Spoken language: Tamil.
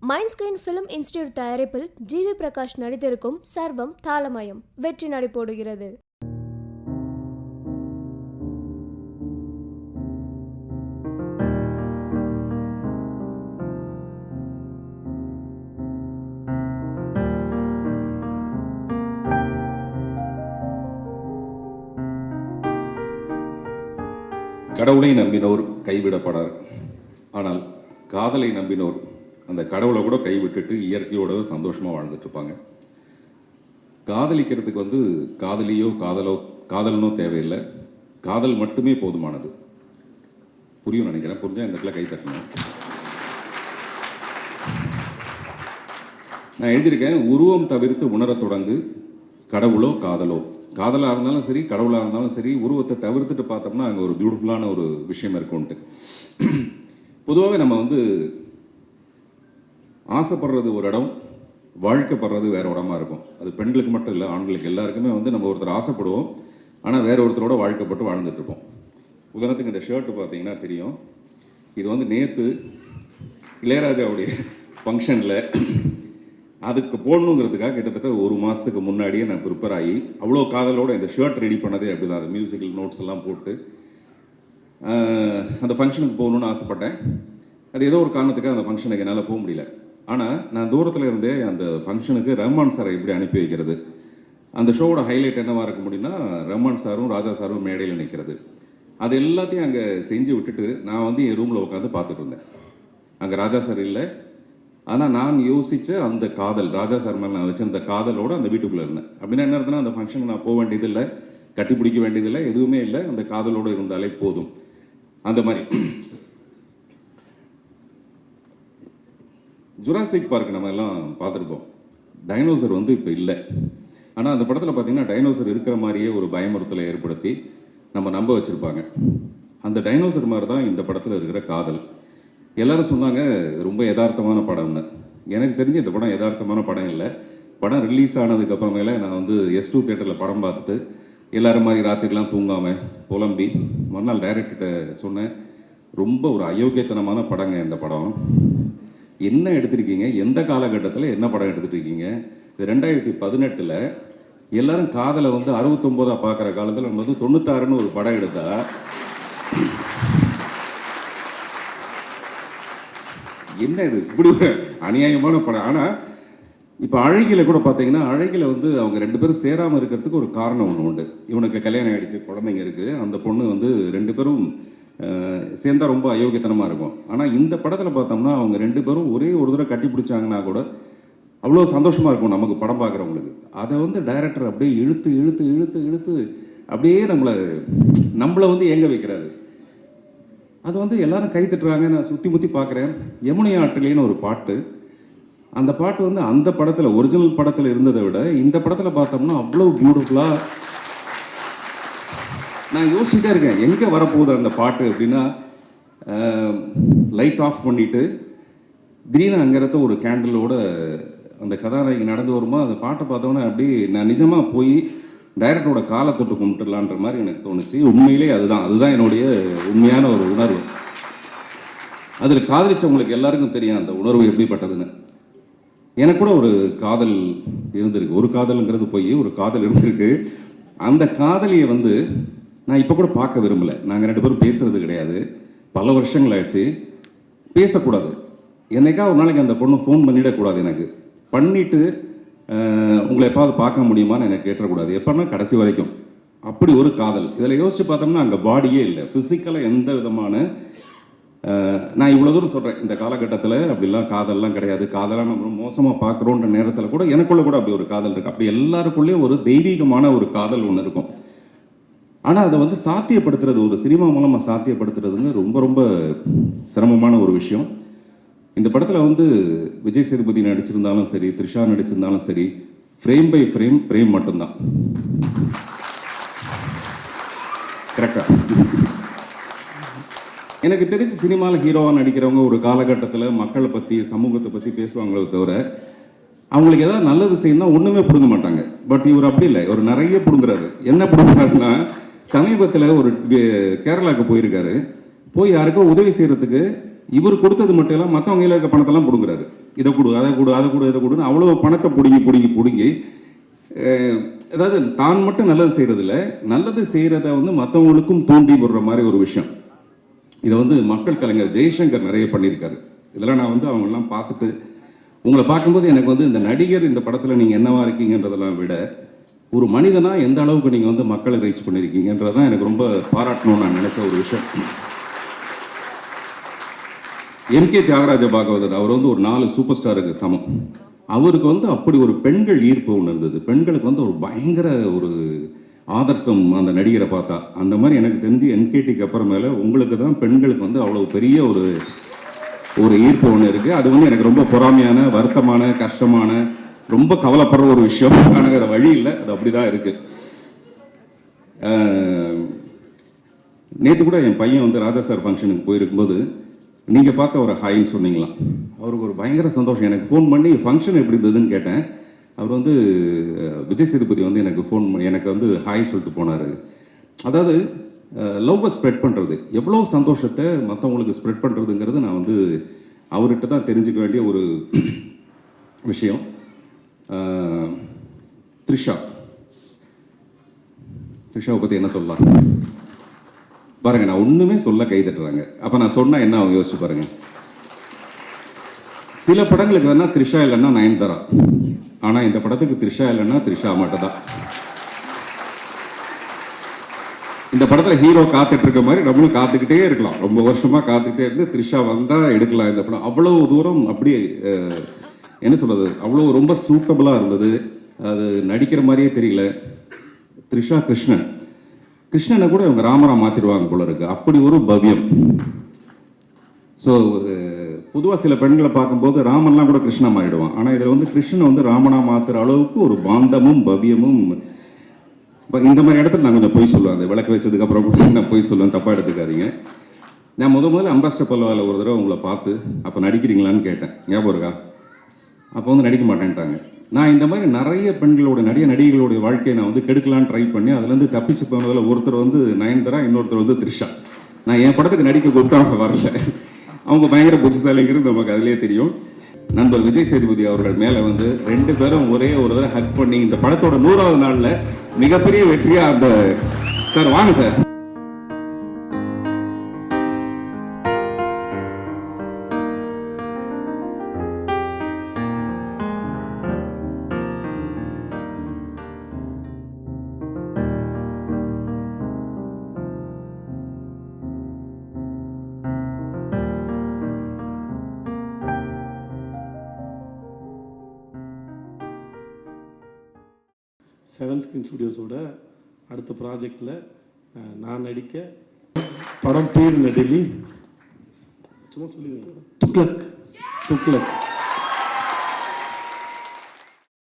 மைண்ட் ஸ்கிரீன் ஃபிலிம் இன்ஸ்டிடியூட் தயாரிப்பில் ஜிவி பிரகாஷ் நடித்திருக்கும் சர்வம் தாளமயம் வெற்றி நடை போடுகிறது. கடவுளை நம்பினோர் கைவிடப்படார், ஆனால் காதலை நம்பினோர் அந்த கடவுளை கூட கைவிட்டுட்டு இயற்கையோட சந்தோஷமாக வாழ்ந்துட்டு இருப்பாங்க. காதலிக்கிறதுக்கு காதலியோ காதலனோ தேவையில்லை, காதல் மட்டுமே போதுமானது. புரியும் நினைக்கிறேன். புரிஞ்சா இந்த இடத்துல கை தட்டணும். நான் எழுதியிருக்கேன், உருவம் தவிர்த்து உணரத் தொடங்கு, கடவுளோ காதலோ. காதலாக இருந்தாலும் சரி, கடவுளாக இருந்தாலும் சரி, உருவத்தை தவிர்த்துட்டு பார்த்தோம்னா அங்கே ஒரு பியூட்டிஃபுல்லான ஒரு விஷயம் இருக்கும்ன்ட்டு. பொதுவாகவே நம்ம ஆசைப்படுறது ஒரு இடம், வாழ்க்கைப்படுறது வேற இடமா இருக்கும். அது பெண்களுக்கு மட்டும் இல்லை, ஆண்களுக்கு எல்லாருக்குமே நம்ம ஒருத்தர் ஆசைப்படுவோம், ஆனால் வேற ஒருத்தரோட வாழ்க்கைப்பட்டு வாழ்ந்துட்டு இருப்போம். உதாரணத்துக்கு இந்த ஷர்ட் பார்த்தீங்கன்னா தெரியும். இது நேற்று இளையராஜாவுடைய ஃபங்க்ஷனில் அதுக்கு போடணுங்கிறதுக்காக கிட்டத்தட்ட ஒரு மாதத்துக்கு முன்னாடியே நான் ப்ரிப்பேர் ஆகி அவ்வளோ காதலோடு இந்த ஷர்ட் ரெடி பண்ணதே அப்படி தான். அந்த மியூசிக்கல் நோட்ஸ் எல்லாம் போட்டு அந்த ஃபங்க்ஷனுக்கு போகணுன்னு ஆசைப்பட்டேன். அது ஏதோ ஒரு காரணத்துக்காக அந்த ஃபங்க்ஷனுக்கு என்னால் போக முடியல. ஆனால் நான் தூரத்தில் இருந்தே அந்த ஃபங்க்ஷனுக்கு ரஹ்மான் சாரை எப்படி அனுப்பி வைக்கிறது, அந்த ஷோவோட ஹைலைட் என்னவாக இருக்க முடியும்னா ரஹ்மான் சாரும் ராஜா சாரும் மேடையில் நிற்கிறது. அது எல்லாத்தையும் அங்கே செஞ்சு விட்டுட்டு நான் என் ரூமில் உட்காந்து பார்த்துட்டு இருந்தேன். அங்கே ராஜா சார் இல்லை, ஆனால் நான் யோசித்த அந்த காதல், ராஜா சார் மேலே நான் வச்ச அந்த காதலோடு அந்த வீட்டுக்குள்ளே இருந்தேன். அப்படின்னா என்ன இருந்ததுன்னா, அந்த ஃபங்க்ஷனுக்கு நான் போக வேண்டியதில்லை, கட்டி பிடிக்க வேண்டியதில்லை, எதுவுமே இல்லை, அந்த காதலோடு இருந்தாலே போதும். அந்த மாதிரி ஜுராசிக் பார்க் நம்ம எல்லாம் பார்த்துருப்போம். டைனோசர் இப்போ இல்லை. ஆனால் அந்த படத்தில் பார்த்தீங்கன்னா டைனோசர் இருக்கிற மாதிரியே ஒரு பயமுறுத்தலை ஏற்படுத்தி நம்ம நம்ப வச்சுருப்பாங்க. அந்த டைனோசர் மாதிரி தான் இந்த படத்தில் இருக்கிற காதல். எல்லாரும் சொன்னாங்க ரொம்ப யதார்த்தமான படம்னு. எனக்கு தெரிஞ்சு இந்த படம் யதார்த்தமான படம் இல்லை. படம் ரிலீஸ் ஆனதுக்கு அப்புறமேல நான் S2 தியேட்டரில் படம் பார்த்துட்டு எல்லாரும் மாதிரி ராத்திரிலாம் தூங்காமல் புலம்பி மறுநாள் டைரக்டர்கிட்ட சொன்னேன், ரொம்ப ஒரு அயோக்கியத்தனமான படங்க இந்த படம். என்ன எடுத்திருக்கீங்க, எந்த காலகட்டத்தில் என்ன படம் எடுத்துகிட்டு இருக்கீங்க? இது 2018 எல்லாரும் காதலை 69 பார்க்குற காலத்தில் நம்ம 96ன்னு ஒரு படம் எடுத்தா என்ன இது இப்படி ஒரு அநியாயமான படம். ஆனால் இப்போ அழகில கூட பார்த்தீங்கன்னா, அழகில அவங்க 2 பேரும் சேராமல் இருக்கிறதுக்கு ஒரு காரணம் ஒன்று உண்டு. இவனுக்கு கல்யாணம் ஆகிடுச்சு, குழந்தைங்க இருக்குது, அந்த பொண்ணு 2 பேரும் சேர்ந்தால் ரொம்ப அயோக்கியத்தனமாக இருக்கும். ஆனால் இந்த படத்தில் பார்த்தோம்னா அவங்க 2 பேரும் ஒரே ஒரு தடவை கட்டி பிடிச்சாங்கன்னா கூட அவ்வளோ சந்தோஷமாக இருக்கும் நமக்கு படம் பார்க்குறவங்களுக்கு. அதை டைரக்டர் அப்படியே இழுத்து இழுத்து இழுத்து இழுத்து அப்படியே நம்மளை ஏங்க வைக்கிறாரு. அது எல்லாரும் கை தட்டுறாங்க. நான் சுற்றி முற்றி பார்க்குறேன். யமுனை ஆற்றிலேன்னு ஒரு பாட்டு, அந்த பாட்டு அந்த படத்தில் ஒரிஜினல் படத்தில் இருந்ததை விட இந்த படத்தில் பார்த்தோம்னா அவ்வளோ பியூட்டிஃபுல்லாக. நான் யோசிச்சுட்டே இருக்கேன், எங்கே வரப்போகுது அந்த பாட்டு அப்படின்னா, லைட் ஆஃப் பண்ணிவிட்டு திடீர்னு அங்கே ஒரு கேண்டிலோட அந்த கதாநாயகி நடந்து வருமா, அந்த பாட்டை பார்த்தோன்னே அப்படி நான் நிஜமாக போய் டைரக்டரோட காலை தொட்டு கும்பிட்டுலான்ற மாதிரி எனக்கு தோணுச்சு. உண்மையிலே அதுதான் என்னுடைய உண்மையான ஒரு உணர்வு. அதில் காதலிச்சவங்களுக்கு எல்லாருக்கும் தெரியும் அந்த உணர்வு எப்படிப்பட்டதுன்னு. எனக்கு கூட ஒரு காதல் இருந்திருக்கு. ஒரு காதலுங்கிறது போய் ஒரு காதல் இருந்திருக்கு. அந்த காதலியை நான் இப்போ கூட பார்க்க விரும்பலை. நாங்கள் 2 பேரும் பேசுறது கிடையாது, பல வருஷங்கள் ஆயிடுச்சு. பேசக்கூடாது. என்னைக்கா ஒரு நாளைக்கு அந்த பொண்ணு ஃபோன் பண்ணிடக்கூடாது. எனக்கு பண்ணிவிட்டு உங்களை எப்பாவது பார்க்க முடியுமான்னு எனக்கு கேட்டக்கூடாது. எப்போன்னா கடைசி வரைக்கும். அப்படி ஒரு காதல். இதில் யோசித்து பார்த்தோம்னா அங்கே பாடியே இல்லை, ஃபிசிக்கலாக எந்த விதமான. நான் இவ்வளோ தூரம் சொல்கிறேன், இந்த காலகட்டத்தில் அப்படிலாம் காதல்லாம் கிடையாது, காதலாக நம்ம மோசமாக பார்க்குறோன்ற நேரத்தில் கூட எனக்குள்ளே கூட அப்படி ஒரு காதல் இருக்குது. அப்படி எல்லாருக்குள்ளேயும் ஒரு தெய்வீகமான ஒரு காதல் ஒன்று இருக்கும். ஆனால் அதை சாத்தியப்படுத்துறது, ஒரு சினிமா மூலமாக சாத்தியப்படுத்துறதுன்னு ரொம்ப ரொம்ப சிரமமான ஒரு விஷயம். இந்த படத்தில் விஜய் சேதுபதி நடிச்சிருந்தாலும் சரி, த்ரிஷா நடிச்சிருந்தாலும் சரி, ஃப்ரேம் பை ஃப்ரேம் பிரேம் மட்டும்தான். கரெக்டாக எனக்கு தெரிஞ்சு சினிமாவில் ஹீரோவாக நடிக்கிறவங்க ஒரு காலகட்டத்தில் மக்களை பற்றி சமூகத்தை பற்றி பேசுவாங்களே தவிர அவங்களுக்கு ஏதாவது நல்லது செய்யணும்னா ஒன்றுமே பிடுங்க மாட்டாங்க. பட் இவர் அப்படி இல்லை, இவர் நிறைய பிடுங்குறாரு. என்ன பிடுங்குறாருன்னா, சமீபத்தில் ஒரு கேரளாவுக்கு போயிருக்காரு. போய் யாருக்கோ உதவி செய்கிறதுக்கு இவர் கொடுத்தது மட்டும் இல்லை, மற்றவங்க கையில் இருக்க பணத்தெல்லாம் பிடுங்குறாரு. இதை கொடு அதை கொடு அதை கொடு இதை கொடுன்னு அவ்வளோ பணத்தை பிடுங்கி அதாவது தான் மட்டும் நல்லது செய்கிறதில்ல, நல்லது செய்கிறத வந்து மற்றவங்களுக்கும் தூண்டி விடுற மாதிரி ஒரு விஷயம். இதை வந்து மக்கள் கலைஞர் ஜெய்சங்கர் நிறைய பண்ணியிருக்காரு. இதெல்லாம் நான் வந்து அவங்கெல்லாம் பார்த்துட்டு உங்களை பார்க்கும்போது எனக்கு வந்து இந்த நடிகர் இந்த படத்தில் நீங்கள் என்னவா இருக்கீங்கன்றதெல்லாம் விட ஒரு மனிதனாக எந்த அளவுக்கு நீங்கள் வந்து மக்களை ரீச் பண்ணியிருக்கீங்கன்றதான் எனக்கு ரொம்ப பாராட்டணும்னு நான் நினச்ச ஒரு விஷயம். எம்கே தியாகராஜ பாகவதர் அவர் வந்து ஒரு 4 சூப்பர் ஸ்டாருக்கு சமம். அவருக்கு வந்து அப்படி ஒரு பெண்கள் ஈர்ப்பு ஒன்று இருந்தது. பெண்களுக்கு வந்து ஒரு பயங்கர ஒரு ஆதர்சம் அந்த நடிகரை பார்த்தா. அந்த மாதிரி எனக்கு தெரிஞ்சு என்கேடிக்கு அப்புறமேல உங்களுக்கு தான் பெண்களுக்கு வந்து அவ்வளோ பெரிய ஒரு ஈர்ப்பு ஒன்று இருக்குது. அது வந்து எனக்கு ரொம்ப பொறாமையான, வருத்தமான, கஷ்டமான, ரொம்ப கவலைப்படுற ஒரு விஷயம். ஆனால் வேறு வழி இல்லை, அது அப்படி தான் இருக்குது. நேற்று கூட என் பையன் வந்து ராஜா சார் ஃபங்க்ஷனுக்கு போயிருக்கும்போது நீங்கள் பார்த்த ஒரு ஹாய்ன்னு சொன்னீங்களாம். அவருக்கு ஒரு பயங்கர சந்தோஷம். எனக்கு ஃபோன் பண்ணி ஃபங்க்ஷன் எப்படி இருந்ததுன்னு கேட்டேன். அவர் வந்து விஜய் சேதுபதி வந்து எனக்கு வந்து ஹாய் சொல்லிட்டு போனார். அதாவது லவ்வை ஸ்ப்ரெட் பண்ணுறது, எவ்வளோ சந்தோஷத்தை மற்றவங்களுக்கு ஸ்ப்ரெட் பண்ணுறதுங்கிறது நான் வந்து அவர்கிட்ட தான் தெரிஞ்சுக்க வேண்டிய ஒரு விஷயம். த்ரிஷாவை பற்றி என்ன சொல்லலாம் பாருங்க. நான் ஒன்றுமே சொல்ல கை தட்டுறாங்க. அப்போ நான் சொன்னால் என்ன அவங்க யோசிச்சு பாருங்க. சில படங்களுக்கு வேணா த்ரிஷா இல்லைன்னா நயன்தாரா, ஆனால் இந்த படத்துக்கு த்ரிஷா இல்லைன்னா த்ரிஷா மட்டும் தான். இந்த படத்தில் ஹீரோ காத்துட்டு இருக்க மாதிரி நம்மளும் காத்துக்கிட்டே இருக்கலாம். ரொம்ப வருஷமாக காத்துக்கிட்டே இருந்து த்ரிஷா வந்தால் எடுக்கலாம் இந்த படம். அவ்வளோ தூரம் அப்படியே என்ன சொல்கிறது, அவ்வளோ ரொம்ப சூட்டபுளாக இருந்தது. அது நடிக்கிற மாதிரியே தெரியல. த்ரிஷா கிருஷ்ணனை கூட இவங்க ராமரா மாற்றிடுவாங்க போல இருக்கு, அப்படி ஒரு பவ்யம். ஸோ பொதுவாக சில பெண்களை பார்க்கும்போது ராமன்லாம் கூட கிருஷ்ணா மாறிடுவான். ஆனால் இதில் வந்து கிருஷ்ணனை வந்து ராமனா மாற்றுற அளவுக்கு ஒரு பாந்தமும் பவ்யமும். இப்போ இந்த மாதிரி இடத்துல நான் கொஞ்சம் பொய் சொல்லுவேன். அந்த விளக்கு வச்சதுக்கப்புறம் கூட நான் பொய் சொல்லுவேன், தப்பாக எடுத்துக்காதீங்க. நான் முதல்ல அம்பாஸ்டர் பல்லவாவில் ஒரு தடவை உங்களை பார்த்து அப்போ நடிக்கிறீங்களான்னு கேட்டேன், ஞாபகம் இருக்கா? அப்போ வந்து நடிக்க மாட்டேன்ட்டாங்க. நான் இந்த மாதிரி நிறைய பெண்களோட நடிகைகளுடைய வாழ்க்கையை நான் வந்து கெடுக்கலான்னு ட்ரை பண்ணி அதுலேருந்து தப்பிச்சு போனதில் ஒருத்தர் வந்து நயன்தாரா, இன்னொருத்தர் வந்து த்ரிஷா. நான் என் படத்துக்கு நடிக்க கூப்பிட்டு அவங்க வரல. அவங்க பயங்கர புத்திசாலிங்கிறது நமக்கு அதிலே தெரியும். நண்பர் விஜய் சேதுபதி அவர்கள் மேலே வந்து 2 பேரும் ஒரே ஒரு தடவை ஹக் பண்ணி இந்த படத்தோட 100வது நாளில் மிகப்பெரிய வெற்றியாக அந்த சார் வாங்க சார். செவன் ஸ்கிரீன் ஸ்டுடியோஸோட அடுத்த ப்ராஜெக்டில் நான் நடிக்க படம் பேர் நெடிலி சும்மா சொல்லுங்க துக்ளக்